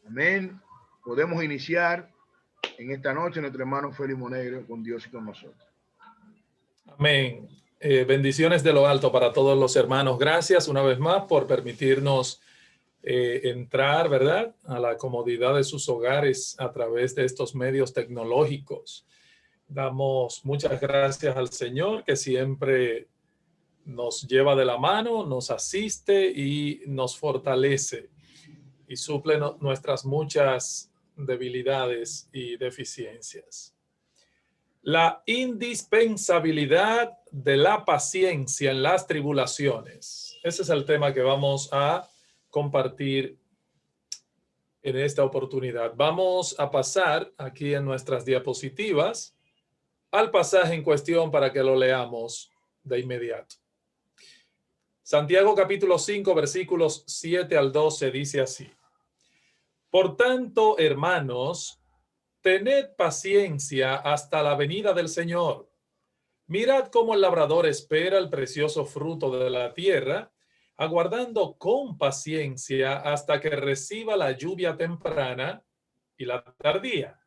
Amén. Podemos iniciar en esta noche nuestro hermano Félix Monegro con Dios y con nosotros. Amén. Bendiciones de lo alto para todos los hermanos. Gracias una vez más por permitirnos entrar, ¿verdad?, a la comodidad de sus hogares a través de estos medios tecnológicos. Damos muchas gracias al Señor, que siempre nos lleva de la mano, nos asiste y nos fortalece y suple nuestras muchas debilidades y deficiencias. La indispensabilidad de la paciencia en las tribulaciones. Ese es el tema que vamos a compartir en esta oportunidad. Vamos a pasar aquí en nuestras diapositivas al pasaje en cuestión para que lo leamos de inmediato. Santiago capítulo 5 versículos 7 al 12 dice así: Por tanto, hermanos, tened paciencia hasta la venida del Señor. Mirad cómo el labrador espera el precioso fruto de la tierra, aguardando con paciencia hasta que reciba la lluvia temprana y la tardía.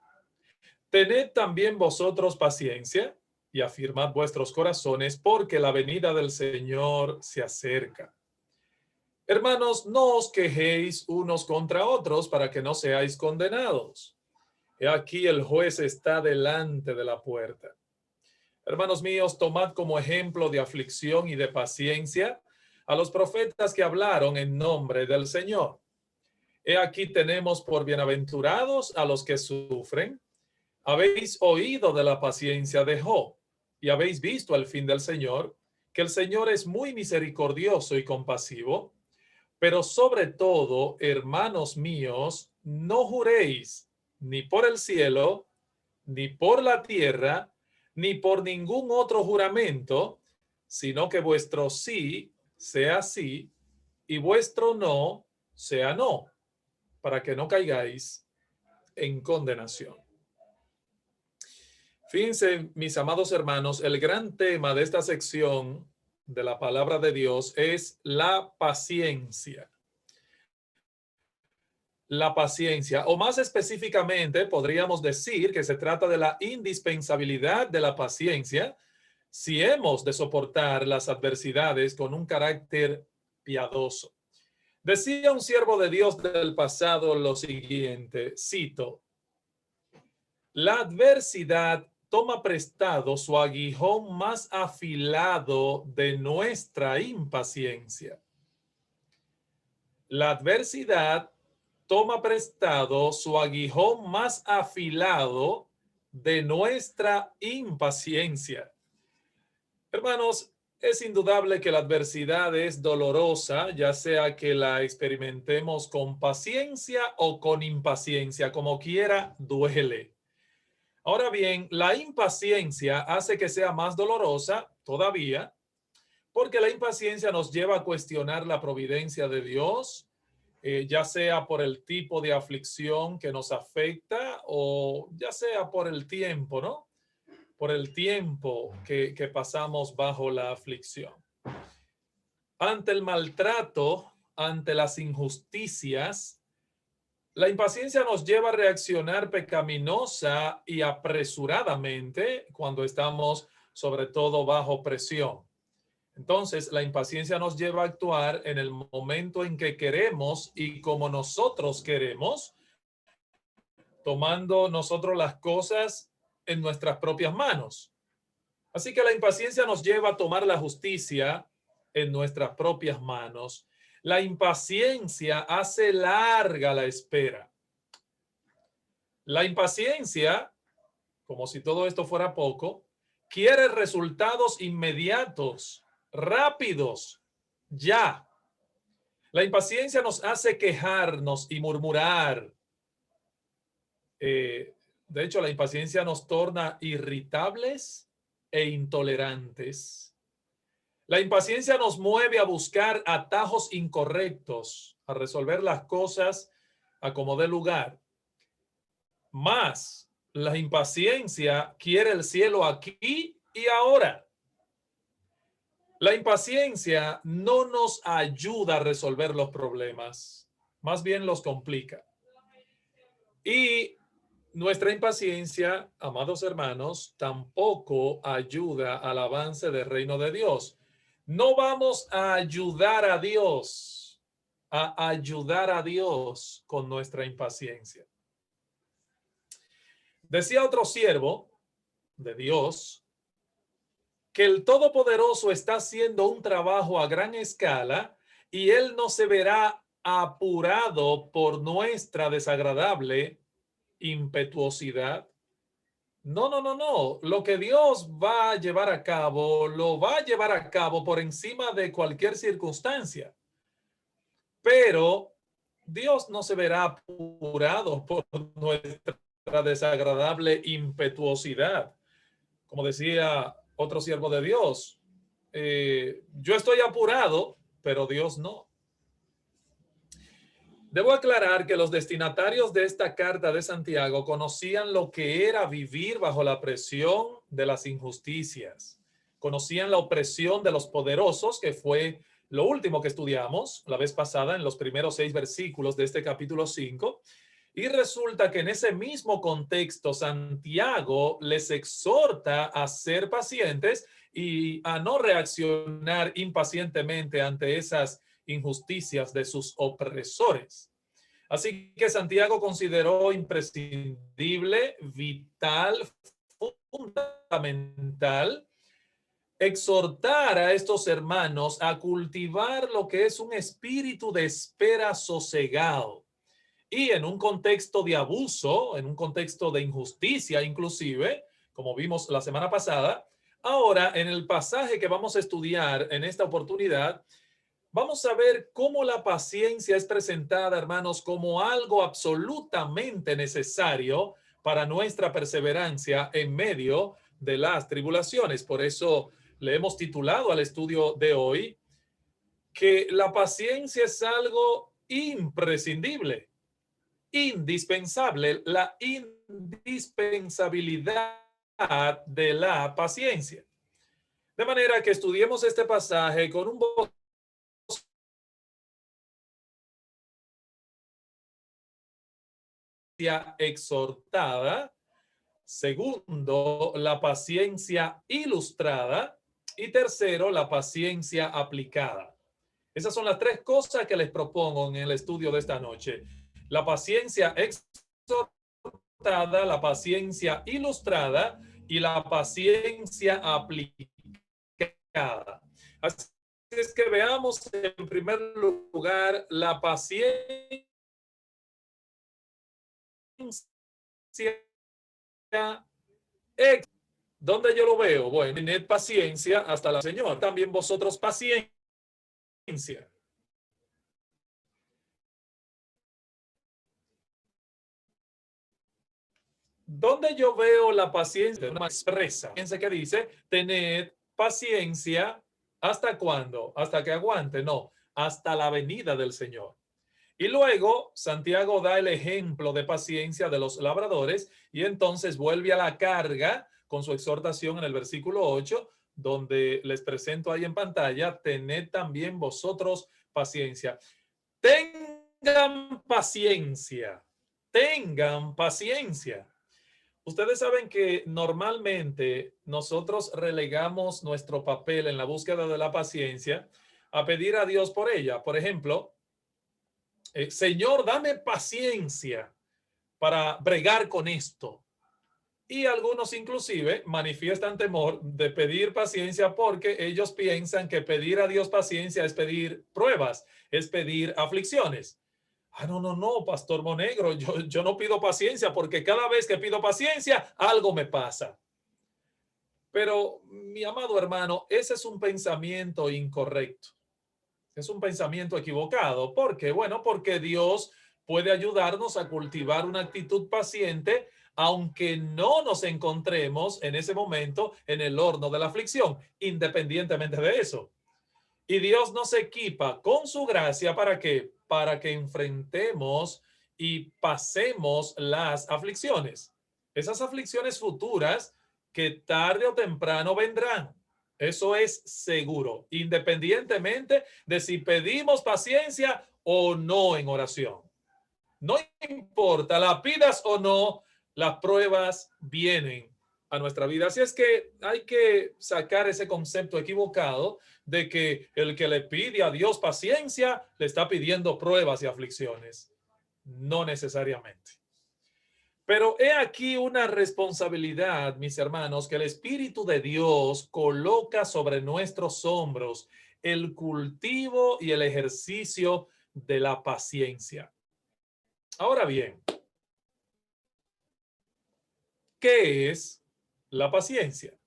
Tened también vosotros paciencia y afirmad vuestros corazones, porque la venida del Señor se acerca. Hermanos, no os quejéis unos contra otros para que no seáis condenados. He aquí el juez está delante de la puerta. Hermanos míos, tomad como ejemplo de aflicción y de paciencia a los profetas que hablaron en nombre del Señor. He aquí tenemos por bienaventurados a los que sufren. Habéis oído de la paciencia de Job y habéis visto el fin del Señor, que el Señor es muy misericordioso y compasivo. Pero sobre todo, hermanos míos, no juréis ni por el cielo, ni por la tierra, ni por ningún otro juramento, sino que vuestro sí sea sí y vuestro no sea no, para que no caigáis en condenación. Fíjense, mis amados hermanos, el gran tema de esta sección de la palabra de Dios es la paciencia. La paciencia, o más específicamente, podríamos decir que se trata de la indispensabilidad de la paciencia si hemos de soportar las adversidades con un carácter piadoso. Decía un siervo de Dios del pasado lo siguiente, cito: la adversidad toma prestado su aguijón más afilado de nuestra impaciencia. La adversidad toma prestado su aguijón más afilado de nuestra impaciencia. Hermanos, es indudable que la adversidad es dolorosa, ya sea que la experimentemos con paciencia o con impaciencia, como quiera, duele. Ahora bien, la impaciencia hace que sea más dolorosa todavía, porque la impaciencia nos lleva a cuestionar la providencia de Dios, ya sea por el tipo de aflicción que nos afecta o ya sea por el tiempo, ¿no? Por el tiempo que pasamos bajo la aflicción. Ante el maltrato, ante las injusticias, la impaciencia nos lleva a reaccionar pecaminosa y apresuradamente cuando estamos sobre todo bajo presión. Entonces, la impaciencia nos lleva a actuar en el momento en que queremos y como nosotros queremos, tomando nosotros las cosas en nuestras propias manos. Así que la impaciencia nos lleva a tomar la justicia en nuestras propias manos. La impaciencia hace larga la espera. La impaciencia, como si todo esto fuera poco, quiere resultados inmediatos, rápidos, ya. La impaciencia nos hace quejarnos y murmurar. De hecho, la impaciencia nos torna irritables e intolerantes. La impaciencia nos mueve a buscar atajos incorrectos, a resolver las cosas a como dé lugar. Más, la impaciencia quiere el cielo aquí y ahora. La impaciencia no nos ayuda a resolver los problemas, más bien los complica. Y nuestra impaciencia, amados hermanos, tampoco ayuda al avance del reino de Dios. No vamos a ayudar a Dios, con nuestra impaciencia. Decía otro siervo de Dios que el Todopoderoso está haciendo un trabajo a gran escala y Él no se verá apurado por nuestra desagradable impetuosidad. No, no, no, no. Lo que Dios va a llevar a cabo, lo va a llevar a cabo por encima de cualquier circunstancia. Pero Dios no se verá apurado por nuestra desagradable impetuosidad. Como decía otro siervo de Dios, yo estoy apurado, pero Dios no. Debo aclarar que los destinatarios de esta carta de Santiago conocían lo que era vivir bajo la presión de las injusticias. Conocían la opresión de los poderosos, que fue lo último que estudiamos la vez pasada en los primeros 6 versículos de este capítulo 5. Y resulta que en ese mismo contexto Santiago les exhorta a ser pacientes y a no reaccionar impacientemente ante esas injusticias de sus opresores. Así que Santiago consideró imprescindible, vital, fundamental, exhortar a estos hermanos a cultivar lo que es un espíritu de espera sosegado. Y en un contexto de abuso, en un contexto de injusticia inclusive, como vimos la semana pasada, ahora en el pasaje que vamos a estudiar en esta oportunidad, vamos a ver cómo la paciencia es presentada, hermanos, como algo absolutamente necesario para nuestra perseverancia en medio de las tribulaciones. Por eso le hemos titulado al estudio de hoy que la paciencia es algo imprescindible, indispensable, la indispensabilidad de la paciencia. De manera que estudiemos este pasaje con un exhortada, segundo, la paciencia ilustrada y tercero, la paciencia aplicada. Esas son las 3 cosas que les propongo en el estudio de esta noche. La paciencia exhortada, la paciencia ilustrada y la paciencia aplicada. Así es que veamos en primer lugar la paciencia ¿Dónde yo lo veo? Bueno, tened paciencia hasta la Señor. También vosotros paciencia. ¿Dónde yo veo la paciencia? Una expresa. Fíjense que dice, tened paciencia. ¿Hasta cuándo? Hasta que aguante. No, hasta la venida del Señor. Y luego Santiago da el ejemplo de paciencia de los labradores y entonces vuelve a la carga con su exhortación en el versículo 8, donde les presento ahí en pantalla, tened también vosotros paciencia. Tengan paciencia, tengan paciencia. Ustedes saben que normalmente nosotros relegamos nuestro papel en la búsqueda de la paciencia a pedir a Dios por ella. Por ejemplo, Señor, dame paciencia para bregar con esto. Y algunos inclusive manifiestan temor de pedir paciencia porque ellos piensan que pedir a Dios paciencia es pedir pruebas, es pedir aflicciones. Ah, no, no, no, Pastor Monegro, yo no pido paciencia porque cada vez que pido paciencia, algo me pasa. Pero, mi amado hermano, ese es un pensamiento incorrecto. Es un pensamiento equivocado. ¿Por qué? Bueno, porque Dios puede ayudarnos a cultivar una actitud paciente, aunque no nos encontremos en ese momento en el horno de la aflicción, independientemente de eso. Y Dios nos equipa con su gracia ¿para qué? Para que enfrentemos y pasemos las aflicciones. Esas aflicciones futuras que tarde o temprano vendrán. Eso es seguro, independientemente de si pedimos paciencia o no en oración. No importa, la pidas o no, las pruebas vienen a nuestra vida. Así es que hay que sacar ese concepto equivocado de que el que le pide a Dios paciencia le está pidiendo pruebas y aflicciones. No necesariamente. Pero he aquí una responsabilidad, mis hermanos, que el Espíritu de Dios coloca sobre nuestros hombros: el cultivo y el ejercicio de la paciencia. Ahora bien, ¿qué es la paciencia?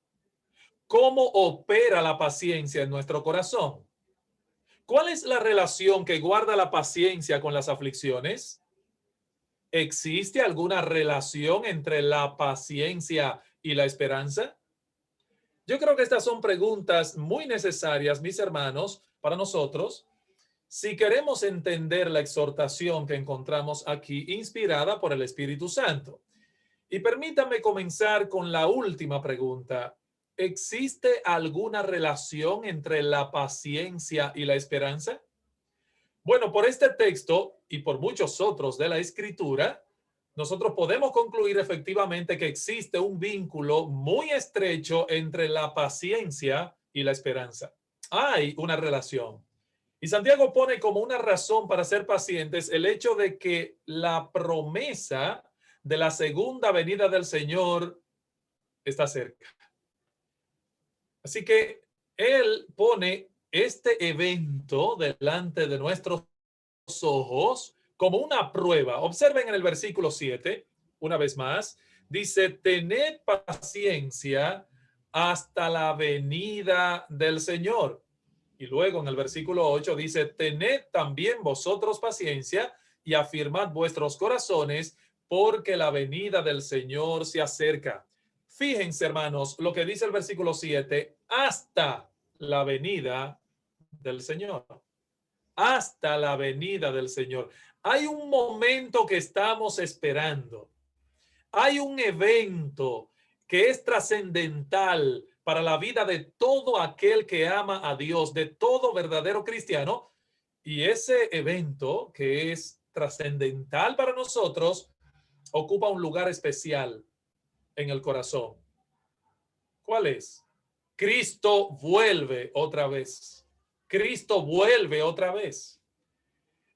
¿Cómo opera la paciencia en nuestro corazón? ¿Cuál es la relación que guarda la paciencia con las aflicciones? ¿Existe alguna relación entre la paciencia y la esperanza? Yo creo que estas son preguntas muy necesarias, mis hermanos, para nosotros, si queremos entender la exhortación que encontramos aquí, inspirada por el Espíritu Santo. Y permítanme comenzar con la última pregunta. ¿Existe alguna relación entre la paciencia y la esperanza? Bueno, por este texto y por muchos otros de la Escritura, nosotros podemos concluir efectivamente que existe un vínculo muy estrecho entre la paciencia y la esperanza. Hay una relación. Y Santiago pone como una razón para ser pacientes el hecho de que la promesa de la segunda venida del Señor está cerca. Así que él pone este evento delante de nuestros ojos como una prueba. Observen en el versículo 7, una vez más, dice: tened paciencia hasta la venida del Señor. Y luego en el versículo 8 dice: tened también vosotros paciencia y afirmad vuestros corazones, porque la venida del Señor se acerca. Fíjense, hermanos, lo que dice el versículo 7, hasta la venida del Señor. Hasta la venida del Señor. Hay un momento que estamos esperando. Hay un evento que es trascendental para la vida de todo aquel que ama a Dios, de todo verdadero cristiano. Y ese evento, que es trascendental para nosotros, ocupa un lugar especial en el corazón. ¿Cuál es? Cristo vuelve otra vez. Cristo vuelve otra vez.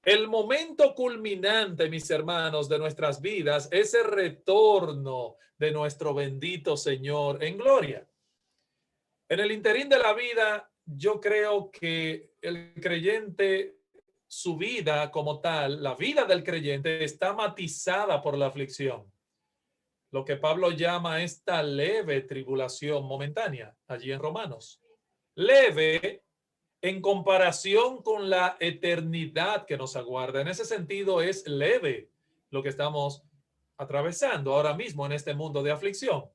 El momento culminante, mis hermanos, de nuestras vidas es el retorno de nuestro bendito Señor en gloria. En el interín de la vida, yo creo que el creyente, su vida como tal, la vida del creyente está matizada por la aflicción. Lo que Pablo llama esta leve tribulación momentánea, allí en Romanos. Leve en comparación con la eternidad que nos aguarda. En ese sentido es leve lo que estamos atravesando ahora mismo en este mundo de aflicción.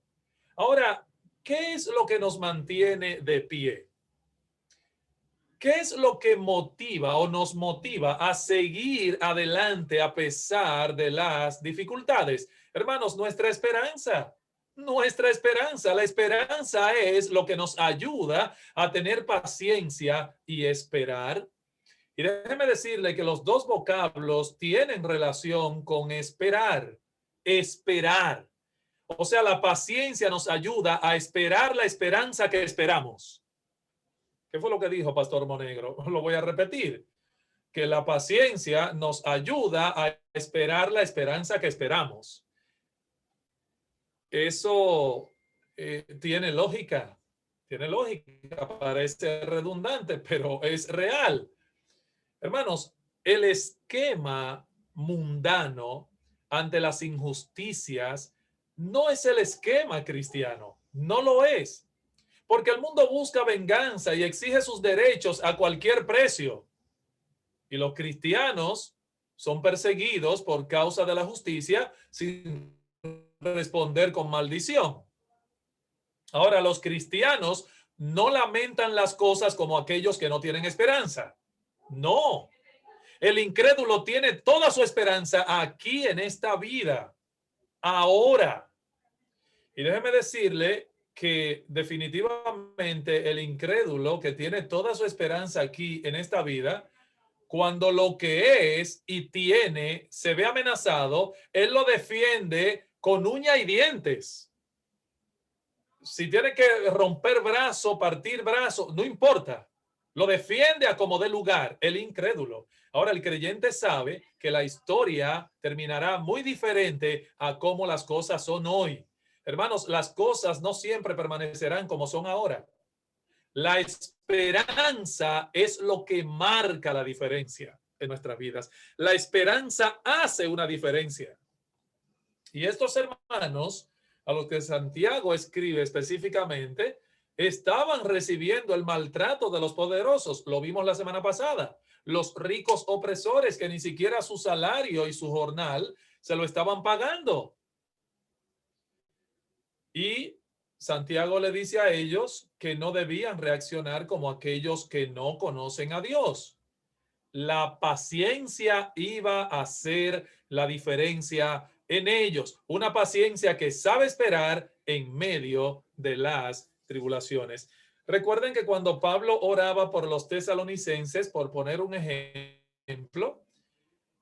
Ahora, ¿qué es lo que nos mantiene de pie? ¿Qué es lo que motiva o nos motiva a seguir adelante a pesar de las dificultades? Hermanos, nuestra esperanza. La esperanza es lo que nos ayuda a tener paciencia y esperar. Y déjeme decirle que los dos vocablos tienen relación con esperar. Esperar. O sea, la paciencia nos ayuda a esperar la esperanza que esperamos. ¿Qué fue lo que dijo Pastor Monegro? Lo voy a repetir. Que la paciencia nos ayuda a esperar la esperanza que esperamos. Eso tiene lógica, parece redundante, pero es real. Hermanos, el esquema mundano ante las injusticias no es el esquema cristiano, no lo es, porque el mundo busca venganza y exige sus derechos a cualquier precio. Y los cristianos son perseguidos por causa de la justicia sin responder con maldición. Ahora, los cristianos no lamentan las cosas como aquellos que no tienen esperanza. No. El incrédulo tiene toda su esperanza aquí en esta vida, ahora. Y déjeme decirle que definitivamente el incrédulo que tiene toda su esperanza aquí en esta vida, Cuando lo que es y tiene se ve amenazado, él lo defiende con uña y dientes. Si tiene que romper brazo, partir brazo, no importa. Lo defiende a como dé lugar, el incrédulo. Ahora, el creyente sabe que la historia terminará muy diferente a cómo las cosas son hoy. Hermanos, las cosas no siempre permanecerán como son ahora. La esperanza es lo que marca la diferencia en nuestras vidas. La esperanza hace una diferencia. Y estos hermanos, a los que Santiago escribe específicamente, estaban recibiendo el maltrato de los poderosos. Lo vimos la semana pasada. Los ricos opresores que ni siquiera su salario y su jornal se lo estaban pagando. Y Santiago le dice a ellos que no debían reaccionar como aquellos que no conocen a Dios. La paciencia iba a hacer la diferencia en ellos. Una paciencia que sabe esperar en medio de las tribulaciones. Recuerden que cuando Pablo oraba por los tesalonicenses, por poner un ejemplo,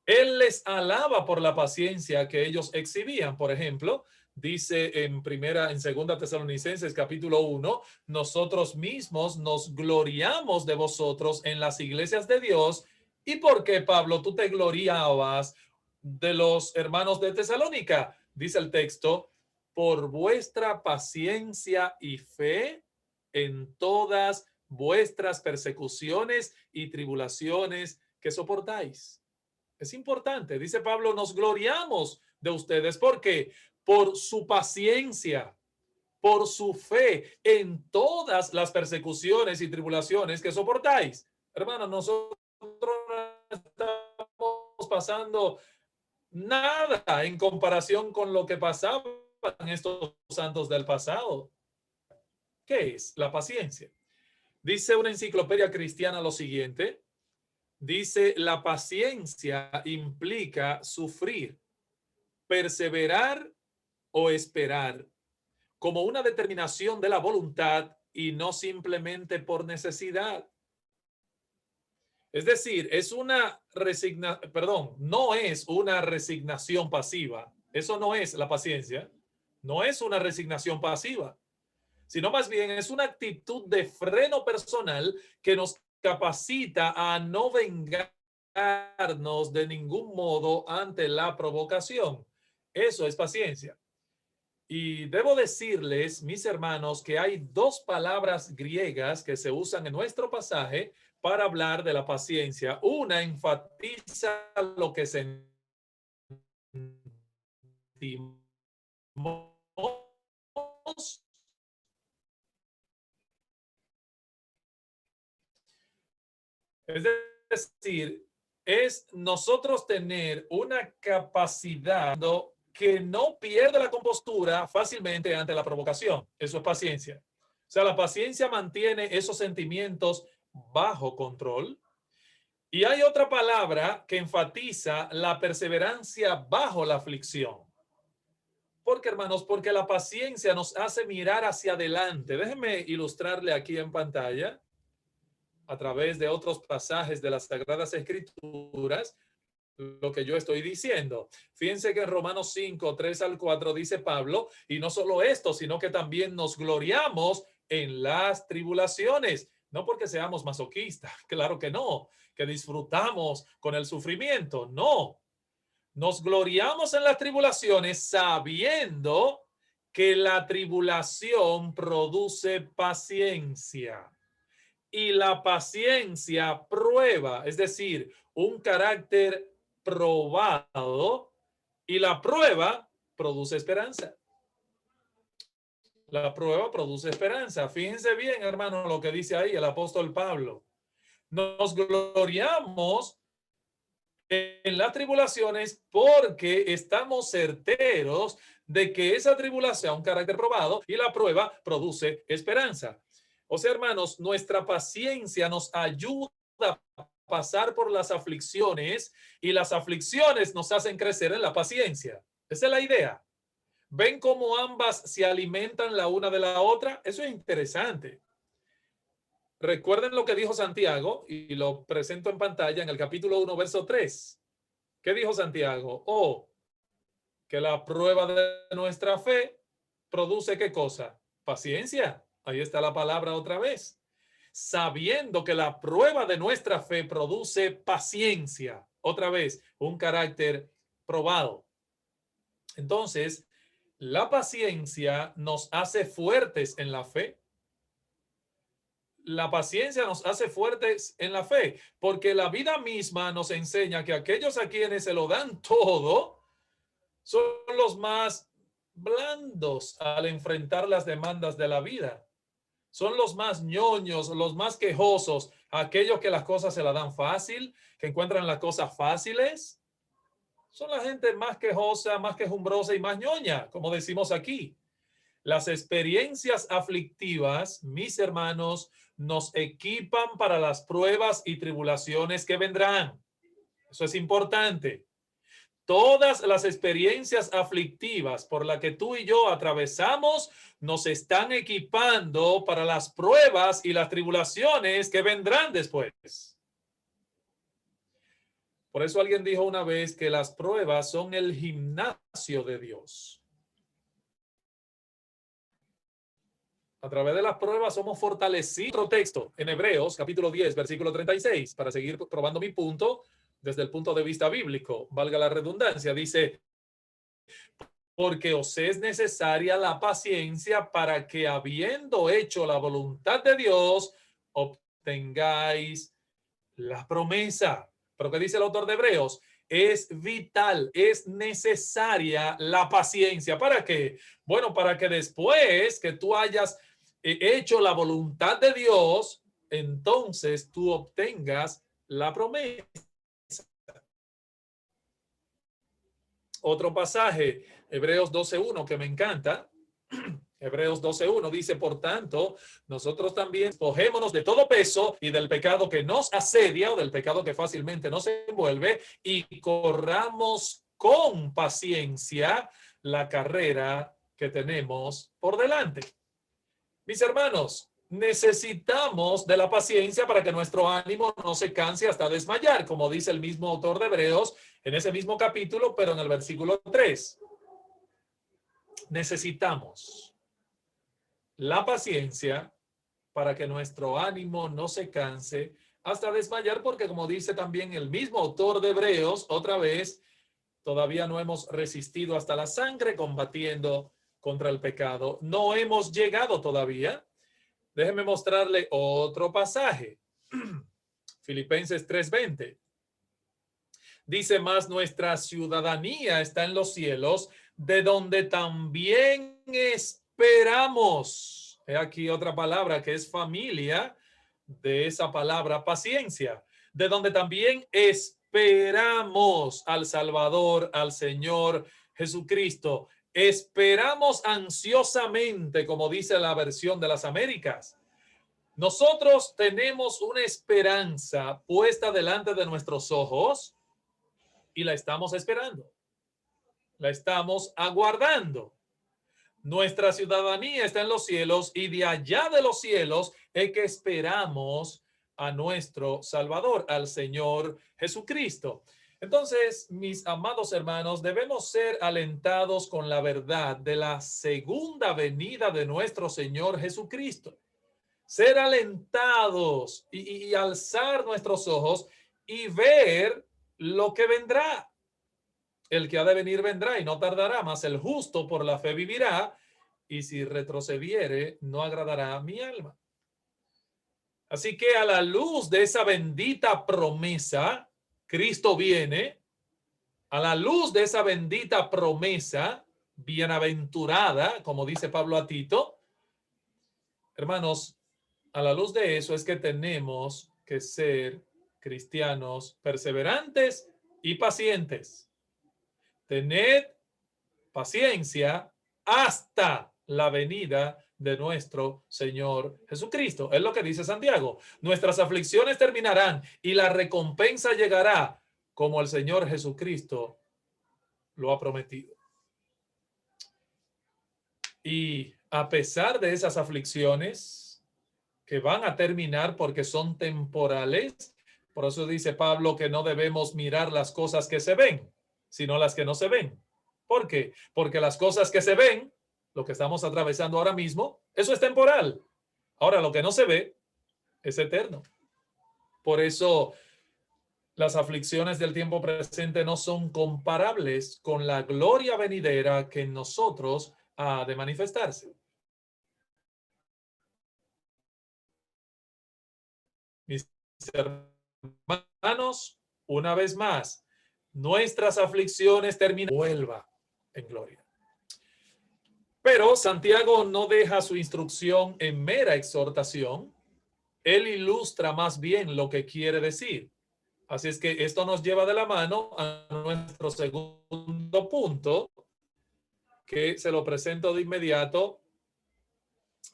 él les alaba por la paciencia que ellos exhibían. Por ejemplo, dice en segunda Tesalonicenses capítulo 1, nosotros mismos nos gloriamos de vosotros en las iglesias de Dios. ¿Y por qué, Pablo, tú te gloriabas de los hermanos de Tesalónica? Dice el texto, por vuestra paciencia y fe en todas vuestras persecuciones y tribulaciones que soportáis. Es importante, dice Pablo, nos gloriamos de ustedes. ¿Por qué? Por su paciencia, por su fe en todas las persecuciones y tribulaciones que soportáis. Hermanos, nosotros no estamos pasando nada en comparación con lo que pasaban estos santos del pasado. ¿Qué es la paciencia? Dice una enciclopedia cristiana lo siguiente. Dice, la paciencia implica sufrir, perseverar o esperar como una determinación de la voluntad y no simplemente por necesidad. Es decir, no es una resignación pasiva. Eso no es la paciencia. No es una resignación pasiva, sino más bien es una actitud de freno personal que nos capacita a no vengarnos de ningún modo ante la provocación. Eso es paciencia. Y debo decirles, mis hermanos, que hay dos palabras griegas que se usan en nuestro pasaje para hablar de la paciencia. Una enfatiza lo que sentimos. Es decir, es nosotros tener una capacidad que no pierde la compostura fácilmente ante la provocación. Eso es paciencia. O sea, la paciencia mantiene esos sentimientos bajo control. Y hay otra palabra que enfatiza la perseverancia bajo la aflicción. ¿Por qué, hermanos? Porque la paciencia nos hace mirar hacia adelante. Déjenme ilustrarle aquí en pantalla, a través de otros pasajes de las Sagradas Escrituras, lo que yo estoy diciendo. Fíjense que en Romanos 5, 3 al 4 dice Pablo, y no solo esto, sino que también nos gloriamos en las tribulaciones. No porque seamos masoquistas, claro que no, que disfrutamos con el sufrimiento, no. Nos gloriamos en las tribulaciones sabiendo que la tribulación produce paciencia. Y la paciencia prueba, es decir, un carácter probado, y la prueba produce esperanza. La prueba produce esperanza. Fíjense bien, hermano, lo que dice ahí el apóstol Pablo. Nos gloriamos en las tribulaciones porque estamos certeros de que esa tribulación, un carácter probado, y la prueba produce esperanza. O sea, hermanos, nuestra paciencia nos ayuda a pasar por las aflicciones y las aflicciones nos hacen crecer en la paciencia. Esa es la idea. ¿Ven cómo ambas se alimentan la una de la otra? Eso es interesante. recuerden lo que dijo Santiago y lo presento en pantalla en el capítulo 1, verso 3. ¿Qué dijo Santiago? Oh, que la prueba de nuestra fe produce ¿qué cosa? Paciencia. Ahí está la palabra otra vez. Sabiendo que la prueba de nuestra fe produce paciencia. Otra vez, un carácter probado. Entonces, la paciencia nos hace fuertes en la fe. La paciencia nos hace fuertes en la fe, porque la vida misma nos enseña que aquellos a quienes se lo dan todo son los más blandos al enfrentar las demandas de la vida. Son los más ñoños, los más quejosos, aquellos que las cosas se la dan fácil, que encuentran las cosas fáciles. Son la gente más quejosa, más quejumbrosa y más ñoña, como decimos aquí. Las experiencias aflictivas, mis hermanos, nos equipan para las pruebas y tribulaciones que vendrán. Eso es importante. Todas las experiencias aflictivas por las que tú y yo atravesamos nos están equipando para las pruebas y las tribulaciones que vendrán después. Por eso alguien dijo una vez que las pruebas son el gimnasio de Dios. A través de las pruebas somos fortalecidos. Otro texto en Hebreos, capítulo 10, versículo 36, para seguir probando mi punto desde el punto de vista bíblico, valga la redundancia, dice, porque os es necesaria la paciencia para que, habiendo hecho la voluntad de Dios, obtengáis la promesa. Pero ¿qué dice el autor de Hebreos? Es vital, es necesaria la paciencia. ¿Para qué? Bueno, para que después que tú hayas hecho la voluntad de Dios, entonces tú obtengas la promesa. Otro pasaje, Hebreos 12:1, que me encanta. Hebreos 12:1 dice, por tanto, nosotros también despojémonos de todo peso y del pecado que nos asedia o del pecado que fácilmente nos envuelve y corramos con paciencia la carrera que tenemos por delante. Mis hermanos, necesitamos de la paciencia para que nuestro ánimo no se canse hasta desmayar, como dice el mismo autor de Hebreos en ese mismo capítulo, pero en el versículo 3. Necesitamos la paciencia para que nuestro ánimo no se canse hasta desmayar, porque como dice también el mismo autor de Hebreos, otra vez, todavía no hemos resistido hasta la sangre combatiendo contra el pecado. No hemos llegado todavía. Déjenme mostrarle otro pasaje. Filipenses 3:20. Dice, más nuestra ciudadanía está en los cielos, de donde también esperamos. He aquí otra palabra que es familia de esa palabra paciencia, de donde también esperamos al Salvador, al Señor Jesucristo. Esperamos ansiosamente, como dice la versión de las Américas. Nosotros tenemos una esperanza puesta delante de nuestros ojos y la estamos esperando. La estamos aguardando. Nuestra ciudadanía está en los cielos y de allá de los cielos es que esperamos a nuestro Salvador, al Señor Jesucristo. Entonces, mis amados hermanos, debemos ser alentados con la verdad de la segunda venida de nuestro Señor Jesucristo. Ser alentados y alzar nuestros ojos y ver lo que vendrá. El que ha de venir vendrá y no tardará, mas el justo por la fe vivirá, y si retrocediere, no agradará a mi alma. Así que a la luz de esa bendita promesa, Cristo viene. A la luz de esa bendita promesa, bienaventurada, como dice Pablo a Tito, hermanos, a la luz de eso es que tenemos que ser cristianos perseverantes y pacientes. Tened paciencia hasta la venida de nuestro Señor Jesucristo. Es lo que dice Santiago. Nuestras aflicciones terminarán y la recompensa llegará como el Señor Jesucristo lo ha prometido. Y a pesar de esas aflicciones que van a terminar porque son temporales. Por eso dice Pablo que no debemos mirar las cosas que se ven, sino las que no se ven. ¿Por qué? Porque las cosas que se ven, lo que estamos atravesando ahora mismo, eso es temporal. Ahora, lo que no se ve es eterno. Por eso las aflicciones del tiempo presente no son comparables con la gloria venidera que en nosotros ha de manifestarse. Mis hermanos, una vez más, nuestras aflicciones terminan, vuelva en gloria. Pero Santiago no deja su instrucción en mera exhortación. Él ilustra más bien lo que quiere decir. Así es que esto nos lleva de la mano a nuestro segundo punto, que se lo presento de inmediato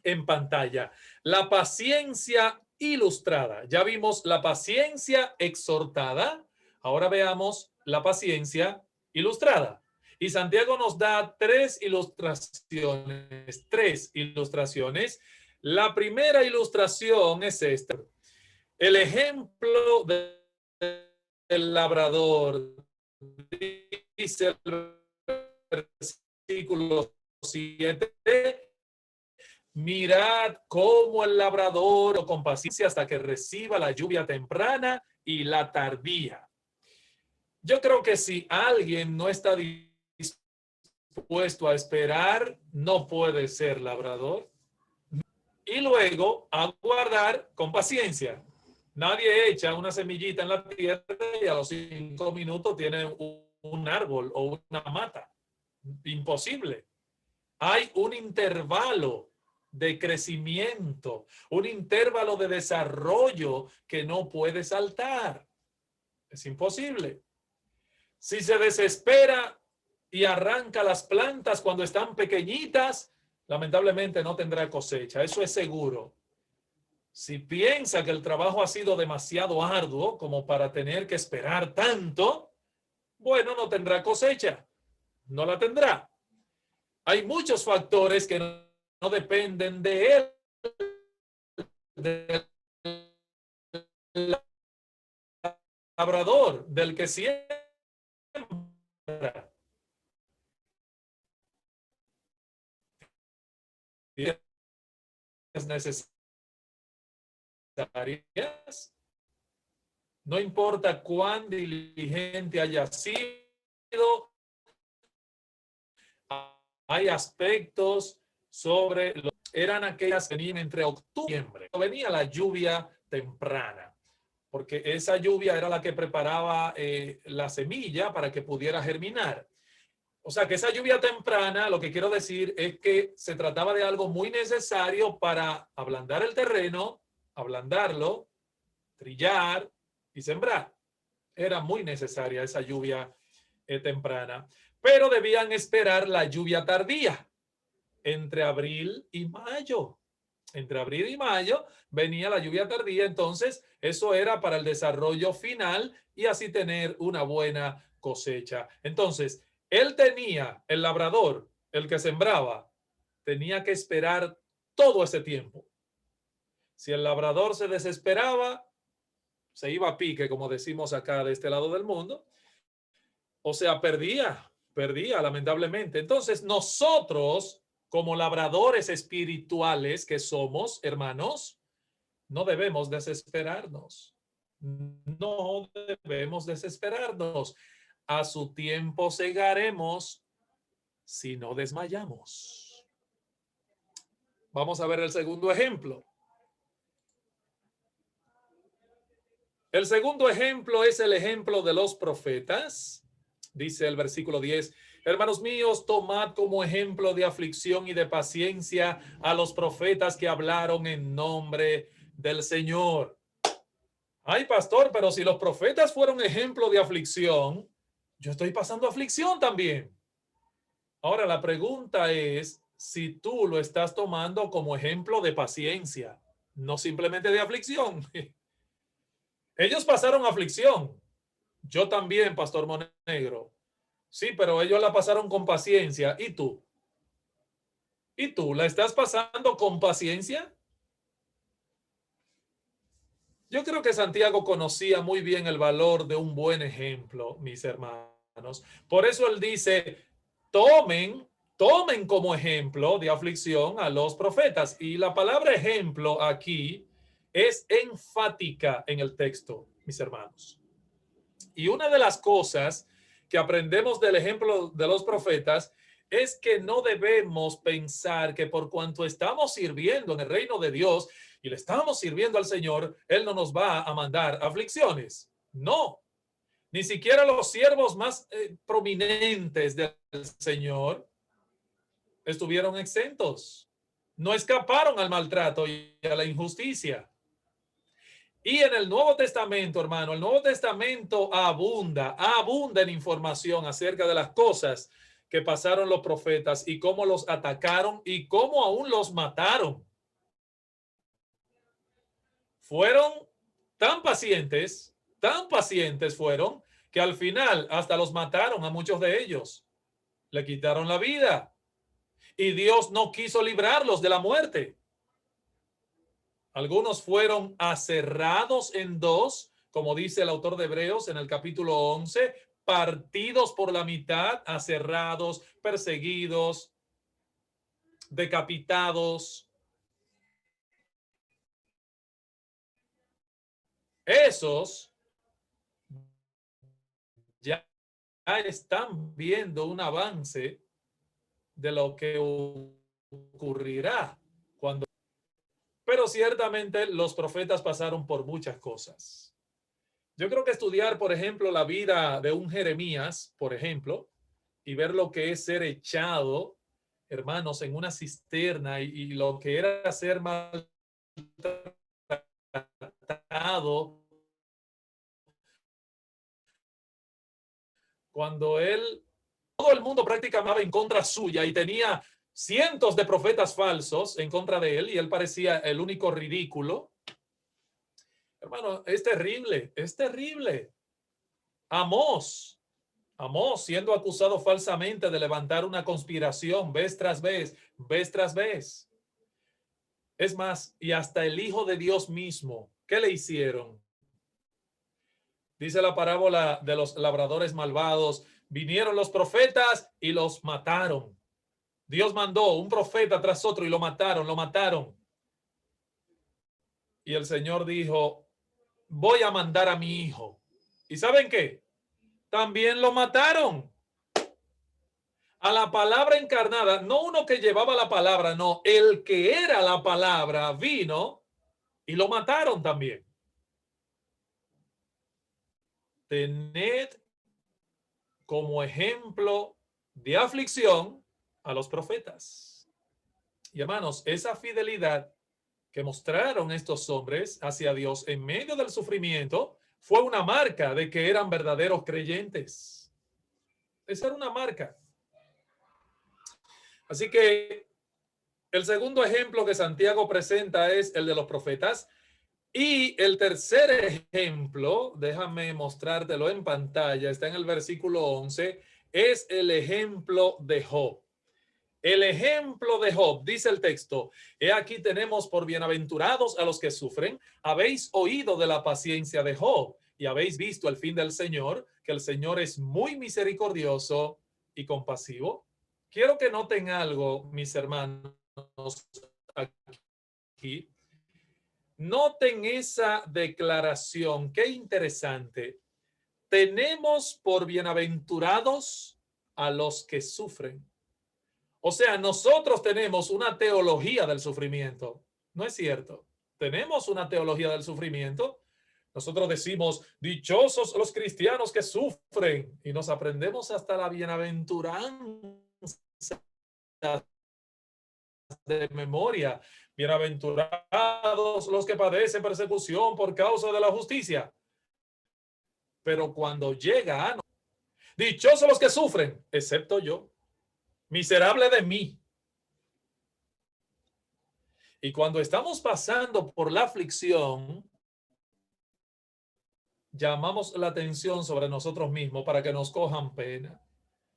en pantalla. La paciencia ilustrada. Ya vimos la paciencia exhortada. Ahora veamos la paciencia ilustrada. Y Santiago nos da tres ilustraciones. La primera ilustración es esta. El ejemplo del labrador. Dice el versículo 7. Mirad cómo el labrador con paciencia hasta que reciba la lluvia temprana y la tardía. Yo creo que si alguien no está dispuesto a esperar, no puede ser labrador. Y luego aguardar con paciencia. Nadie echa una semillita en la tierra y a los 5 minutos tiene un árbol o una mata. Imposible. Hay un intervalo de crecimiento, un intervalo de desarrollo que no puede saltar. Es imposible. Si se desespera y arranca las plantas cuando están pequeñitas, lamentablemente no tendrá cosecha. Eso es seguro. Si piensa que el trabajo ha sido demasiado arduo como para tener que esperar tanto, bueno, no tendrá cosecha. No la tendrá. Hay muchos factores que no dependen de él, del labrador, del que siembra. Es necesarias. No importa cuán diligente haya sido, hay aspectos sobre eran aquellas que venían entre octubre y noviembre. Venía la lluvia temprana, porque esa lluvia era la que preparaba la semilla para que pudiera germinar. O sea que esa lluvia temprana, lo que quiero decir es que se trataba de algo muy necesario para ablandar el terreno, ablandarlo, trillar y sembrar. Era muy necesaria esa lluvia temprana, pero debían esperar la lluvia tardía. Entre abril y mayo. Entre abril y mayo venía la lluvia tardía, entonces eso era para el desarrollo final y así tener una buena cosecha. Entonces, él tenía, el labrador, el que sembraba, tenía que esperar todo ese tiempo. Si el labrador se desesperaba, se iba a pique, como decimos acá de este lado del mundo, o sea, perdía lamentablemente. Entonces, nosotros, como labradores espirituales que somos, hermanos, no debemos desesperarnos. No debemos desesperarnos. A su tiempo segaremos si no desmayamos. Vamos a ver el segundo ejemplo. El segundo ejemplo es el ejemplo de los profetas. Dice el versículo 10, hermanos míos, tomad como ejemplo de aflicción y de paciencia a los profetas que hablaron en nombre del Señor. Ay, pastor, pero si los profetas fueron ejemplo de aflicción, yo estoy pasando aflicción también. Ahora la pregunta es si tú lo estás tomando como ejemplo de paciencia, no simplemente de aflicción. Ellos pasaron aflicción. Yo también, Pastor Monegro. Sí, pero ellos la pasaron con paciencia. ¿Y tú? ¿Y tú la estás pasando con paciencia? Yo creo que Santiago conocía muy bien el valor de un buen ejemplo, mis hermanos. Por eso él dice, tomen como ejemplo de aflicción a los profetas. Y la palabra ejemplo aquí es enfática en el texto, mis hermanos. Y una de las cosas que aprendemos del ejemplo de los profetas es que no debemos pensar que por cuanto estamos sirviendo en el reino de Dios y le estamos sirviendo al Señor, Él no nos va a mandar aflicciones. No, ni siquiera los siervos más prominentes del Señor estuvieron exentos. No escaparon al maltrato y a la injusticia. Y en el Nuevo Testamento, hermano, el Nuevo Testamento abunda en información acerca de las cosas que pasaron los profetas y cómo los atacaron y cómo aún los mataron. Fueron tan pacientes fueron que al final hasta los mataron a muchos de ellos. Le quitaron la vida y Dios no quiso librarlos de la muerte. Algunos fueron aserrados en dos, como dice el autor de Hebreos en el capítulo 11, partidos por la mitad, aserrados, perseguidos, decapitados. Esos ya están viendo un avance de lo que ocurrirá cuando... Pero ciertamente los profetas pasaron por muchas cosas. Yo creo que estudiar, por ejemplo, la vida de un Jeremías, por ejemplo, y ver lo que es ser echado, hermanos, en una cisterna y lo que era ser maltratado, cuando todo el mundo prácticamente en contra suya y tenía cientos de profetas falsos en contra de él y él parecía el único ridículo. Hermano, es terrible, es terrible. Amós siendo acusado falsamente de levantar una conspiración vez tras vez, vez tras vez. Es más, y hasta el Hijo de Dios mismo, ¿qué le hicieron? Dice la parábola de los labradores malvados, vinieron los profetas y los mataron. Dios mandó un profeta tras otro y lo mataron, lo mataron. Y el Señor dijo, voy a mandar a mi hijo. ¿Y saben qué? También lo mataron. A la palabra encarnada, no uno que llevaba la palabra, no, el que era la palabra vino y lo mataron también. Tened como ejemplo de aflicción a los profetas. Y hermanos, esa fidelidad que mostraron estos hombres hacia Dios en medio del sufrimiento fue una marca de que eran verdaderos creyentes. Esa era una marca. Así que el segundo ejemplo que Santiago presenta es el de los profetas. Y el tercer ejemplo, déjame mostrártelo en pantalla, está en el versículo 11, es el ejemplo de Job. El ejemplo de Job, dice el texto, he aquí tenemos por bienaventurados a los que sufren, habéis oído de la paciencia de Job y habéis visto el fin del Señor, que el Señor es muy misericordioso y compasivo. Quiero que noten algo, mis hermanos, aquí. Noten esa declaración, qué interesante. Tenemos por bienaventurados a los que sufren. O sea, nosotros tenemos una teología del sufrimiento. ¿No es cierto? Tenemos una teología del sufrimiento. Nosotros decimos, dichosos los cristianos que sufren, y nos aprendemos hasta la bienaventuranza de memoria. Bienaventurados los que padecen persecución por causa de la justicia. Pero cuando llega a dichosos los que sufren, excepto yo, miserable de mí. Y cuando estamos pasando por la aflicción, llamamos la atención sobre nosotros mismos para que nos cojan pena.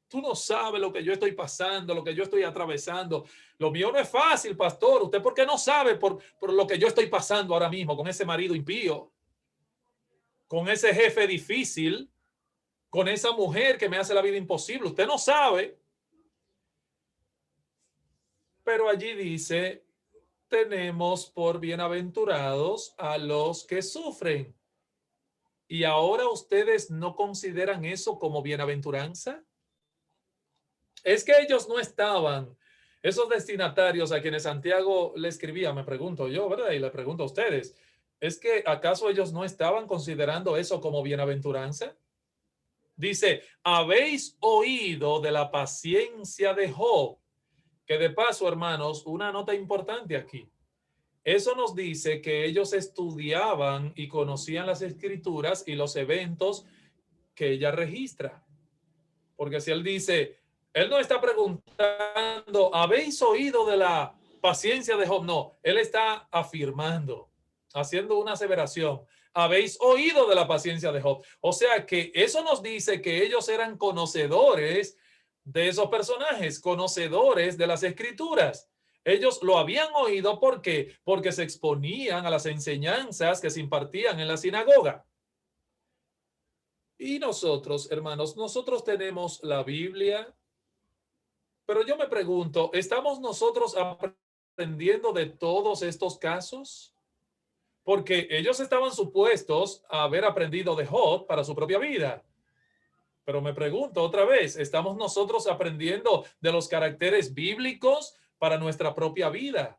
Tú no sabes lo que yo estoy pasando, lo que yo estoy atravesando. Lo mío no es fácil, pastor. ¿Usted por qué no sabe por lo que yo estoy pasando ahora mismo con ese marido impío? con ese jefe difícil, con esa mujer que me hace la vida imposible. Usted no sabe. Pero allí dice, tenemos por bienaventurados a los que sufren. ¿Y ahora ustedes no consideran eso como bienaventuranza? Es que ellos no estaban, esos destinatarios a quienes Santiago le escribía, me pregunto yo, ¿verdad? Y le pregunto a ustedes, ¿es que acaso ellos no estaban considerando eso como bienaventuranza? Dice, habéis oído de la paciencia de Job, que de paso, hermanos, una nota importante aquí. Eso nos dice que ellos estudiaban y conocían las escrituras y los eventos que ella registra. Porque si él dice, él no está preguntando, ¿habéis oído de la paciencia de Job? No, él está afirmando, haciendo una aseveración. ¿Habéis oído de la paciencia de Job? O sea que eso nos dice que ellos eran conocedores de esos personajes, conocedores de las escrituras. Ellos lo habían oído, ¿por qué? Porque se exponían a las enseñanzas que se impartían en la sinagoga. Y nosotros, hermanos, nosotros tenemos la Biblia, pero yo me pregunto, ¿estamos nosotros aprendiendo de todos estos casos? Porque ellos estaban supuestos a haber aprendido de Job para su propia vida. Pero me pregunto otra vez, ¿estamos nosotros aprendiendo de los caracteres bíblicos para nuestra propia vida?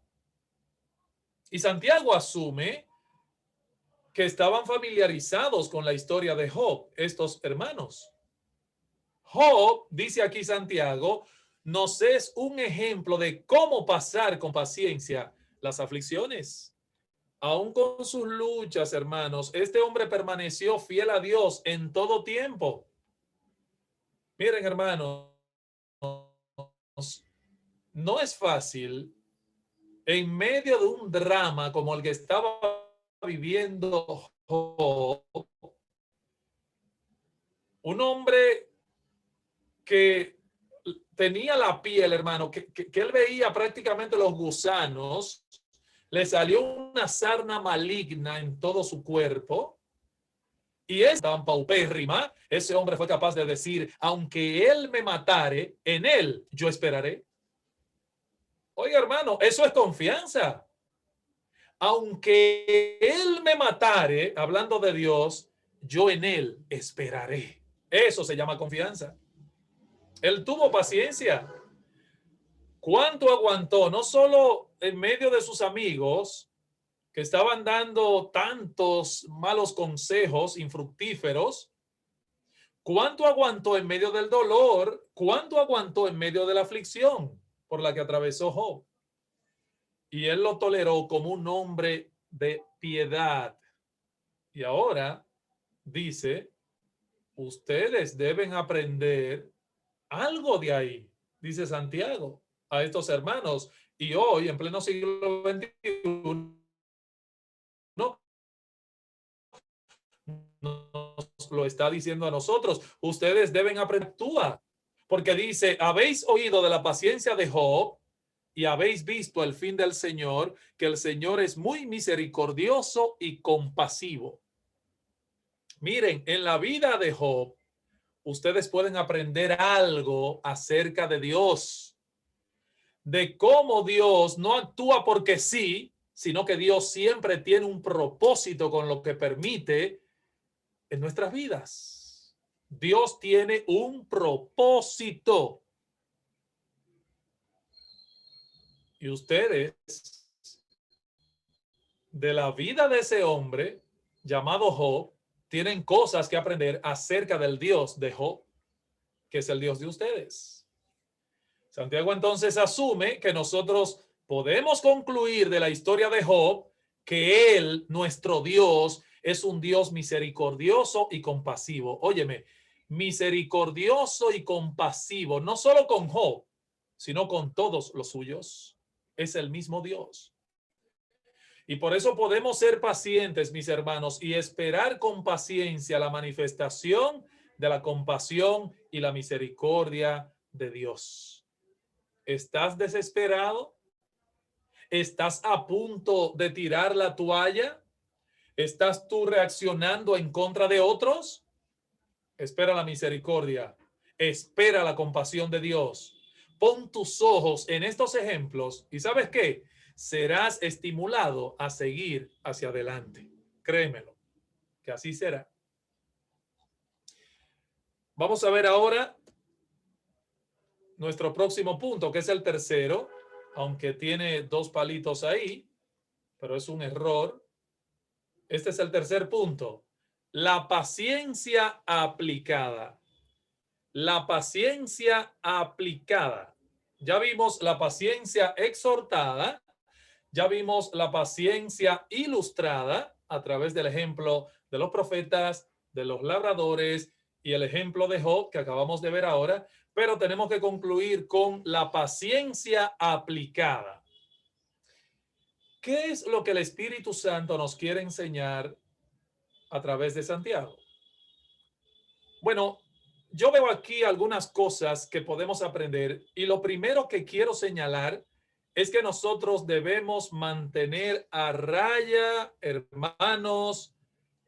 Y Santiago asume que estaban familiarizados con la historia de Job, estos hermanos. Job, dice aquí Santiago, nos es un ejemplo de cómo pasar con paciencia las aflicciones. Aún con sus luchas, hermanos, este hombre permaneció fiel a Dios en todo tiempo. Miren, hermanos, no es fácil en medio de un drama como el que estaba viviendo Job, un hombre que tenía la piel, hermano, que él veía prácticamente los gusanos, le salió una sarna maligna en todo su cuerpo, y es tan paupérrima, ese hombre fue capaz de decir, aunque él me matare, en él yo esperaré. Oiga, hermano, eso es confianza. Aunque él me matare, hablando de Dios, yo en él esperaré. Eso se llama confianza. Él tuvo paciencia. ¿Cuánto aguantó? No solo en medio de sus amigos que estaban dando tantos malos consejos infructíferos. ¿Cuánto aguantó en medio del dolor? ¿Cuánto aguantó en medio de la aflicción por la que atravesó Job? Y él lo toleró como un hombre de piedad. Y ahora dice, ustedes deben aprender algo de ahí, dice Santiago a estos hermanos. Y hoy, en pleno siglo XXI, nos lo está diciendo a nosotros. Ustedes deben aprender, porque dice, habéis oído de la paciencia de Job y habéis visto el fin del Señor, que el Señor es muy misericordioso y compasivo. Miren, en la vida de Job, ustedes pueden aprender algo acerca de Dios, de cómo Dios no actúa porque sí, sino que Dios siempre tiene un propósito con lo que permite en nuestras vidas. Dios tiene un propósito. Y ustedes, de la vida de ese hombre llamado Job, tienen cosas que aprender acerca del Dios de Job, que es el Dios de ustedes. Santiago entonces asume que nosotros podemos concluir de la historia de Job que él, nuestro Dios, es un Dios misericordioso y compasivo. Óyeme, misericordioso y compasivo, no solo con Job, sino con todos los suyos. Es el mismo Dios. Y por eso podemos ser pacientes, mis hermanos, y esperar con paciencia la manifestación de la compasión y la misericordia de Dios. ¿Estás desesperado? ¿Estás a punto de tirar la toalla? ¿Estás tú reaccionando en contra de otros? Espera la misericordia. Espera la compasión de Dios. Pon tus ojos en estos ejemplos y ¿sabes qué? Serás estimulado a seguir hacia adelante. Créemelo, que así será. Vamos a ver ahora nuestro próximo punto, que es el tercero, aunque tiene dos palitos ahí, pero es un error. Este es el tercer punto. La paciencia aplicada. La paciencia aplicada. Ya vimos la paciencia exhortada, ya vimos la paciencia ilustrada a través del ejemplo de los profetas, de los labradores y el ejemplo de Job que acabamos de ver ahora, pero tenemos que concluir con la paciencia aplicada. ¿Qué es lo que el Espíritu Santo nos quiere enseñar a través de Santiago? Bueno, yo veo aquí algunas cosas que podemos aprender y lo primero que quiero señalar es que nosotros debemos mantener a raya, hermanos,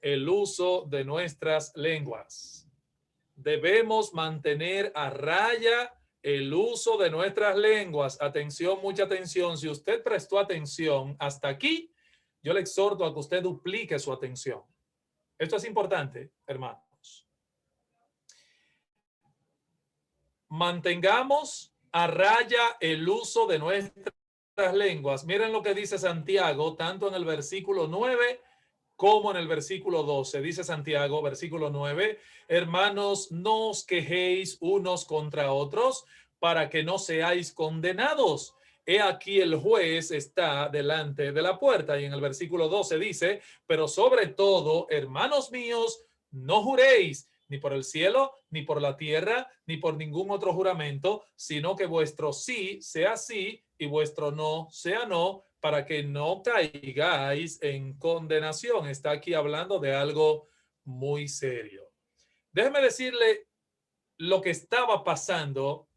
el uso de nuestras lenguas. Debemos mantener a raya el uso de nuestras lenguas. Atención, mucha atención. Si usted prestó atención hasta aquí, yo le exhorto a que usted duplique su atención. Esto es importante, hermanos. Mantengamos a raya el uso de nuestras lenguas. Miren lo que dice Santiago, tanto en el versículo 9 como en el versículo 12. Dice Santiago, versículo 9, hermanos, no os quejéis unos contra otros para que no seáis condenados. He aquí el juez está delante de la puerta. Y en el versículo 12 dice, pero sobre todo, hermanos míos, no juréis ni por el cielo, ni por la tierra, ni por ningún otro juramento, sino que vuestro sí sea sí y vuestro no sea no, para que no caigáis en condenación. Está aquí hablando de algo muy serio. Déjeme decirle lo que estaba pasando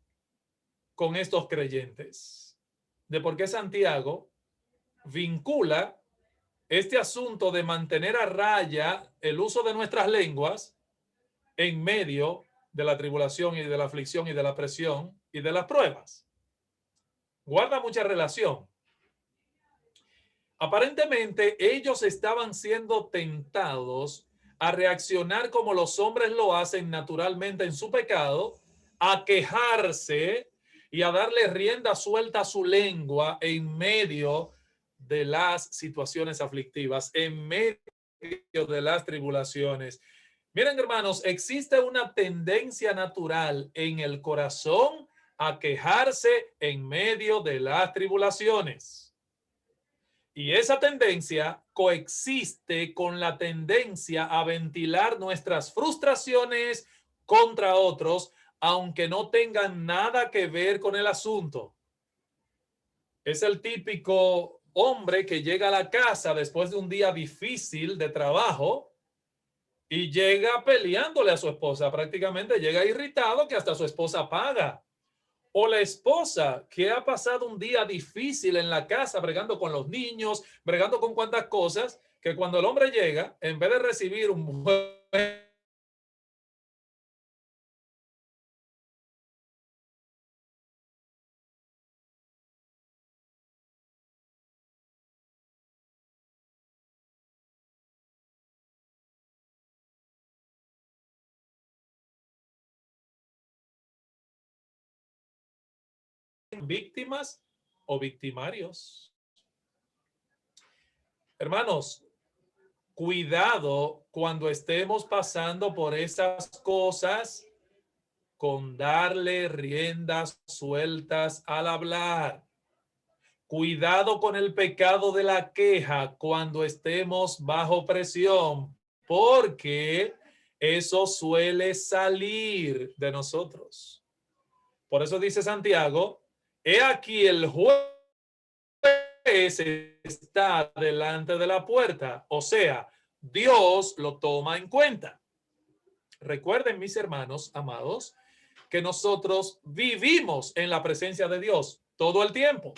con estos creyentes, de por qué Santiago vincula este asunto de mantener a raya el uso de nuestras lenguas en medio de la tribulación y de la aflicción y de la presión y de las pruebas. Guarda mucha relación. Aparentemente ellos estaban siendo tentados a reaccionar como los hombres lo hacen naturalmente en su pecado, a quejarse y a darle rienda suelta a su lengua en medio de las situaciones aflictivas, en medio de las tribulaciones. Miren, hermanos, existe una tendencia natural en el corazón a quejarse en medio de las tribulaciones. Y esa tendencia coexiste con la tendencia a ventilar nuestras frustraciones contra otros, aunque no tengan nada que ver con el asunto. Es el típico hombre que llega a la casa después de un día difícil de trabajo y llega peleándole a su esposa, prácticamente llega irritado que hasta su esposa paga. O la esposa que ha pasado un día difícil en la casa, bregando con los niños, bregando con cuantas cosas, que cuando el hombre llega, en vez de recibir un buen víctimas o victimarios. Hermanos, cuidado cuando estemos pasando por esas cosas con darle riendas sueltas al hablar. Cuidado con el pecado de la queja cuando estemos bajo presión, porque eso suele salir de nosotros. Por eso dice Santiago, he aquí el juez está delante de la puerta, o sea, Dios lo toma en cuenta. Recuerden, mis hermanos amados, que nosotros vivimos en la presencia de Dios todo el tiempo.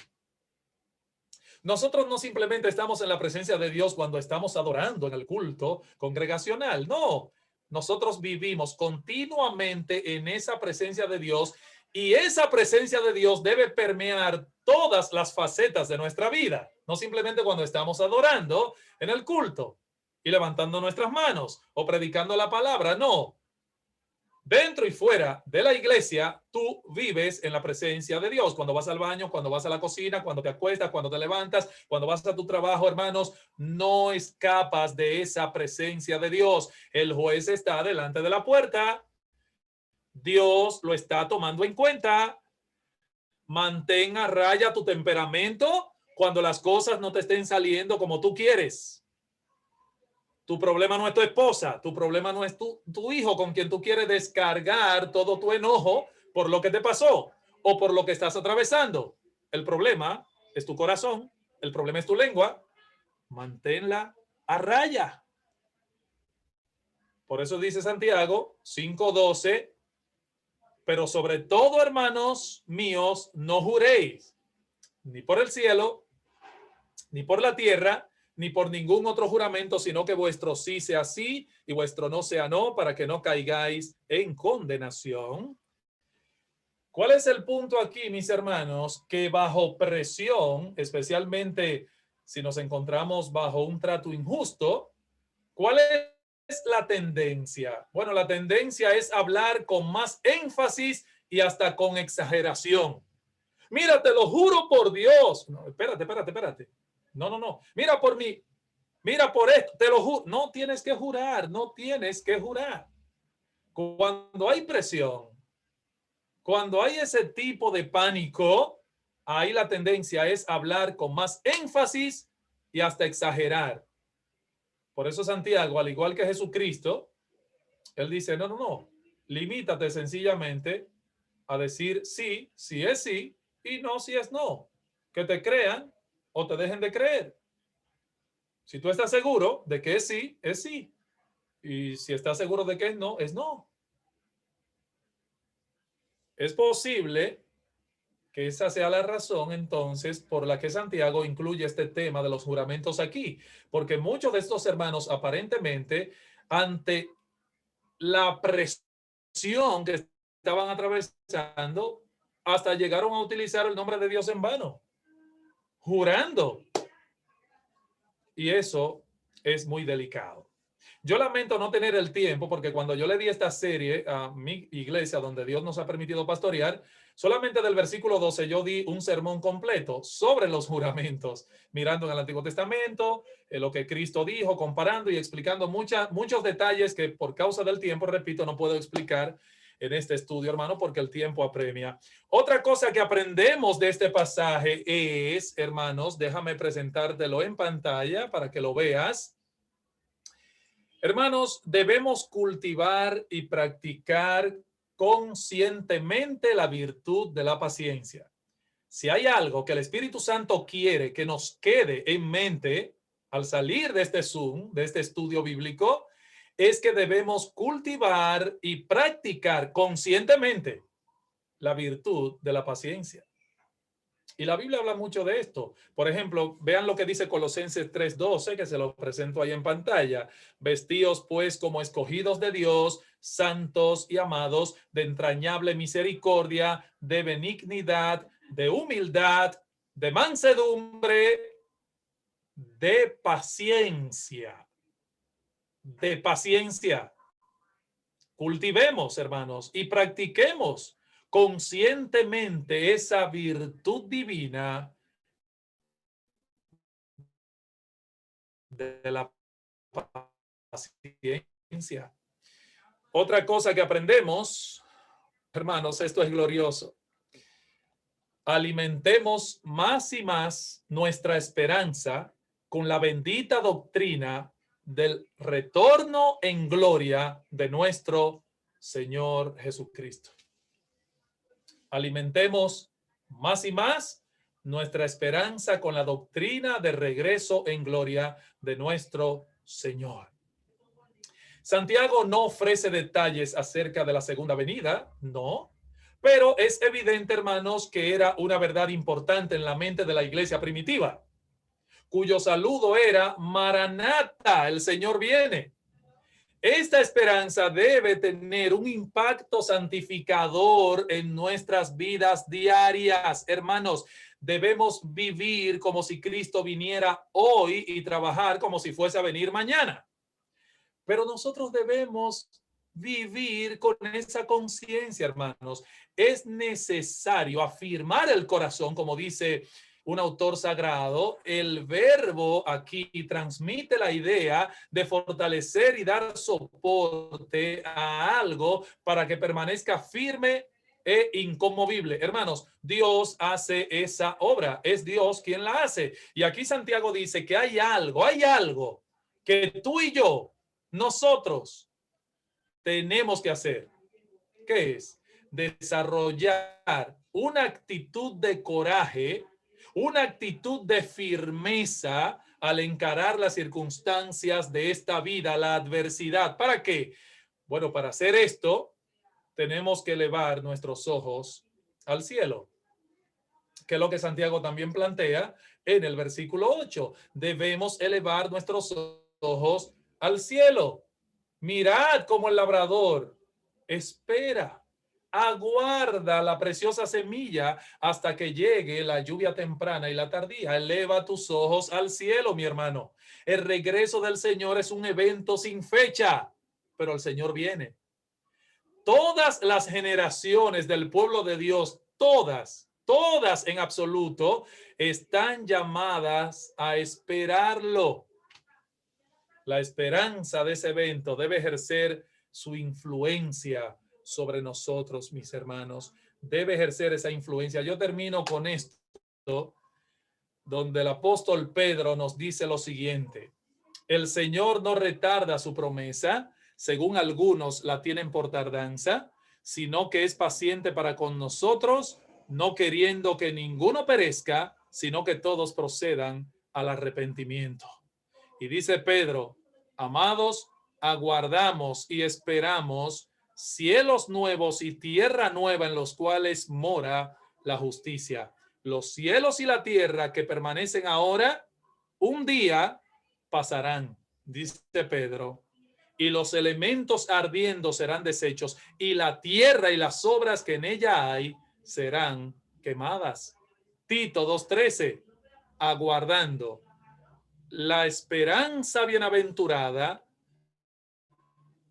Nosotros no simplemente estamos en la presencia de Dios cuando estamos adorando en el culto congregacional, no. Nosotros vivimos continuamente en esa presencia de Dios y esa presencia de Dios debe permear todas las facetas de nuestra vida, no simplemente cuando estamos adorando en el culto y levantando nuestras manos o predicando la palabra, no. Dentro y fuera de la iglesia, tú vives en la presencia de Dios. Cuando vas al baño, cuando vas a la cocina, cuando te acuestas, cuando te levantas, cuando vas a tu trabajo, hermanos, no escapas de esa presencia de Dios. El juez está delante de la puerta. Dios lo está tomando en cuenta. Mantén a raya tu temperamento cuando las cosas no te estén saliendo como tú quieres. Tu problema no es tu esposa, tu problema no es tu hijo con quien tú quieres descargar todo tu enojo por lo que te pasó o por lo que estás atravesando. El problema es tu corazón, el problema es tu lengua. Manténla a raya. Por eso dice Santiago 5:12, pero sobre todo, hermanos míos, no juréis, ni por el cielo, ni por la tierra, ni por ningún otro juramento, sino que vuestro sí sea sí y vuestro no sea no, para que no caigáis en condenación. ¿Cuál es el punto aquí, mis hermanos? Que bajo presión, especialmente si nos encontramos bajo un trato injusto, ¿cuál es la tendencia? Bueno, la tendencia es hablar con más énfasis y hasta con exageración. Mira, te lo juro por Dios. No, espérate. No. Mira por mí. Mira por esto. Te lo juro. No tienes que jurar. No tienes que jurar. Cuando hay presión, cuando hay ese tipo de pánico, ahí la tendencia es hablar con más énfasis y hasta exagerar. Por eso Santiago, al igual que Jesucristo, él dice, no. Limítate sencillamente a decir sí, si es sí, y no, si es no. Que te crean o te dejen de creer. Si tú estás seguro de que es sí, es sí. Y si estás seguro de que es no, es no. Es posible que esa sea la razón entonces por la que Santiago incluye este tema de los juramentos aquí. Porque muchos de estos hermanos aparentemente ante la presión que estaban atravesando, hasta llegaron a utilizar el nombre de Dios en vano, jurando. Y eso es muy delicado. Yo lamento no tener el tiempo porque cuando yo le di esta serie a mi iglesia donde Dios nos ha permitido pastorear, solamente del versículo 12 yo di un sermón completo sobre los juramentos, mirando en el Antiguo Testamento, lo que Cristo dijo, comparando y explicando muchos detalles que por causa del tiempo, repito, no puedo explicar en este estudio, hermano, porque el tiempo apremia. Otra cosa que aprendemos de este pasaje es, hermanos, déjame presentártelo en pantalla para que lo veas. Hermanos, debemos cultivar y practicar conscientemente la virtud de la paciencia. Si hay algo que el Espíritu Santo quiere que nos quede en mente al salir de este Zoom, de este estudio bíblico, es que debemos cultivar y practicar conscientemente la virtud de la paciencia. Y la Biblia habla mucho de esto. Por ejemplo, vean lo que dice Colosenses 3:12, que se lo presento ahí en pantalla. Vestíos pues como escogidos de Dios, santos y amados, de entrañable misericordia, de benignidad, de humildad, de mansedumbre, de paciencia. De paciencia. Cultivemos, hermanos, y practiquemos conscientemente esa virtud divina de la paciencia. Otra cosa que aprendemos, hermanos, esto es glorioso. Alimentemos más y más nuestra esperanza con la bendita doctrina del retorno en gloria de nuestro Señor Jesucristo. Alimentemos más y más nuestra esperanza con la doctrina de regreso en gloria de nuestro Señor. Santiago no ofrece detalles acerca de la segunda venida, no, pero es evidente, hermanos, que era una verdad importante en la mente de la iglesia primitiva. cuyo saludo era Maranata, el Señor viene. Esta esperanza debe tener un impacto santificador en nuestras vidas diarias. Hermanos, debemos vivir como si Cristo viniera hoy y trabajar como si fuese a venir mañana. Pero nosotros debemos vivir con esa conciencia, hermanos. Es necesario afirmar el corazón, como dice un autor sagrado. El verbo aquí transmite la idea de fortalecer y dar soporte a algo para que permanezca firme e inconmovible. Hermanos, Dios hace esa obra. Es Dios quien la hace. Y aquí Santiago dice que hay algo que tú y yo, nosotros, tenemos que hacer. ¿Qué es? Desarrollar una actitud de coraje, una actitud de firmeza al encarar las circunstancias de esta vida, la adversidad. ¿Para qué? Bueno, para hacer esto, tenemos que elevar nuestros ojos al cielo, que es lo que Santiago también plantea en el versículo 8. Debemos elevar nuestros ojos al cielo. Mirad cómo el labrador espera, aguarda la preciosa semilla hasta que llegue la lluvia temprana y la tardía. Eleva tus ojos al cielo, mi hermano. El regreso del Señor es un evento sin fecha, pero el Señor viene. Todas las generaciones del pueblo de Dios, todas en absoluto, están llamadas a esperarlo. La esperanza de ese evento debe ejercer su influencia sobre nosotros, mis hermanos. Debe ejercer esa influencia. Yo termino con esto, donde el apóstol Pedro nos dice lo siguiente: el Señor no retarda su promesa, según algunos la tienen por tardanza, sino que es paciente para con nosotros, no queriendo que ninguno perezca, sino que todos procedan al arrepentimiento. Y dice Pedro: amados, aguardamos y esperamos cielos nuevos y tierra nueva en los cuales mora la justicia. Los cielos y la tierra que permanecen ahora, un día pasarán, dice Pedro, y los elementos ardiendo serán deshechos, y la tierra y las obras que en ella hay serán quemadas. Tito 2:13, aguardando la esperanza bienaventurada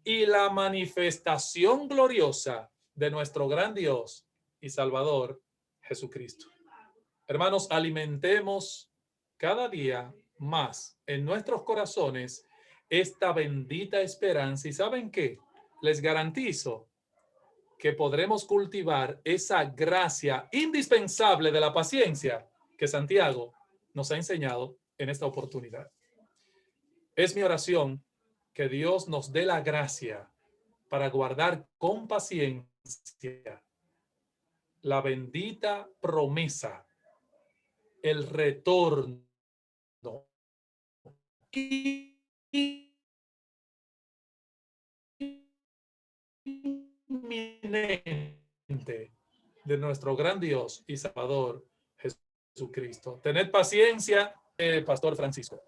y la manifestación gloriosa de nuestro gran Dios y Salvador Jesucristo. Hermanos, alimentemos cada día más en nuestros corazones esta bendita esperanza. ¿Y saben qué? Les garantizo que podremos cultivar esa gracia indispensable de la paciencia que Santiago nos ha enseñado en esta oportunidad. Es mi oración que Dios nos dé la gracia para guardar con paciencia la bendita promesa, el retorno inminente de nuestro gran Dios y Salvador Jesucristo. Tened paciencia, Pastor Francisco.